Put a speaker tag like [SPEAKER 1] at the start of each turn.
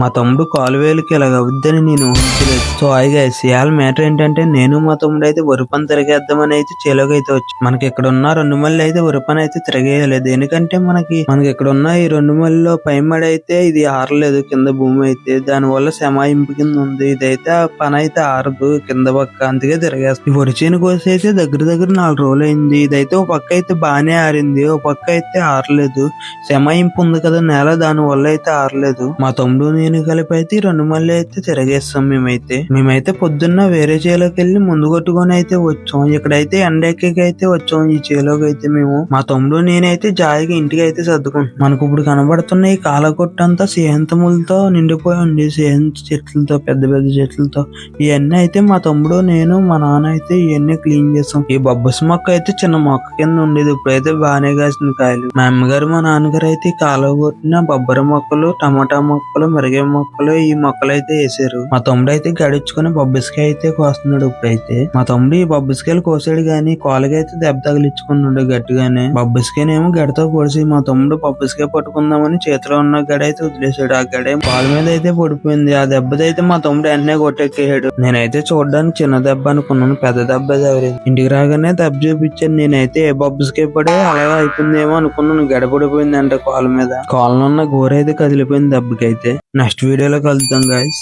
[SPEAKER 1] మా తమ్ముడు కాలువేలుకి ఇలాగ అవుద్దని నేను ఊహించలేదు. సో హాయ్ గైస్, ఇవాళ మ్యాటర్ ఏంటంటే నేను మా తమ్ముడు అయితే వరి పని తిరిగేద్దామని అయితే చేలోకి అయితే వచ్చి మనకి ఇక్కడ ఉన్న 2 మళ్ళీ అయితే వరి పని అయితే తిరగేయలేదు. ఎందుకంటే మనకి ఇక్కడ ఉన్న ఈ 2 మళ్ళీలో పై మడి అయితే ఇది ఆరలేదు, కింద భూమి అయితే దాని వల్ల సెమాయింపు కింద ఉంది. ఇదైతే ఆ పని అయితే ఆరదు కింద పక్క, అందుకే తిరగేస్తుంది. ఈ వరి చేను కోసి అయితే దగ్గర 4 రోజులు అయింది. ఇదైతే ఒక పక్క అయితే బాగానే ఆరింది, ఒక పక్క అయితే ఆరలేదు. సెమాయింపు ఉంది కదా నేల, దాని వల్ల అయితే ఆరలేదు. మా తమ్ముడు నేను కలిపి అయితే 2 మళ్ళీ అయితే తిరగేస్తాం. మేమైతే పొద్దున్న వేరే చేలోకి వెళ్ళి ముందు కొట్టుకొని అయితే వచ్చాం. ఇక్కడైతే ఎండెక్కకి అయితే వచ్చాం. ఈ చేలోకి అయితే మా తమ్ముడు నేనైతే జాయిగా ఇంటికి అయితే సర్దుకుంటాం. మనకు ఇప్పుడు కనబడుతున్న ఈ కాలకొట్టంతా సేంతములతో నిండిపోయి ఉంది, సేంత చెట్లతో, పెద్ద పెద్ద చెట్లతో. ఇవన్నీ అయితే మా తమ్ముడు నేను మా నాన్న అయితే ఇవన్నీ క్లీన్ చేస్తాం. ఈ బొబ్బస్ మొక్క అయితే చిన్న మొక్క కింద ఉండేది, ఇప్పుడైతే బాగానే కాసిన కాయలు. మా అమ్మగారు మా నాన్నగారు అయితే ఈ కాలువ కొట్టిన బొబ్బరి మొక్కలు, టమాటా మొక్కలు, మిరగాయ మొక్కలు, ఈ మొక్కలు అయితే వేసారు. మా తమ్ముడు అయితే గడిచుకుని బొబ్బస్కాయ అయితే కోస్తున్నాడు. ఇప్పుడైతే మా తమ్ముడు ఈ బొబ్బస్కాయలు కోసాడు గాని కాలుగా అయితే దెబ్బ తగిలించుకున్నాడు గట్టిగానే. బొబ్బస్కాయనేమో గడితో పొడిసి మా తమ్ముడు బొబ్బస్కాయ పట్టుకుందామని చేతిలో ఉన్న గడ అయితే వదిలేసాడు. ఆ గడ కాలు మీద అయితే పడిపోయింది. ఆ దెబ్బతైతే మా తమ్ముడు వెంటనే కొట్టెక్కేసాడు. నేనైతే చూడడానికి చిన్న దెబ్బ అనుకున్నాను, పెద్ద దెబ్బ తగిలింది. ఇంటికి రాగానే దెబ్బ చూపించాను. నేనైతే ఏ బొబ్బస్కాయ పడి అలాగే అయిపోయిందేమో అనుకున్నాను. గడ పడిపోయింది అంటే కాలు మీద. కాళ్ళలో ఉన్న గోర అయితే కదిలిపోయింది దెబ్బకైతే. నెక్స్ట్ వీడియోలో కలుద్దాం గైస్.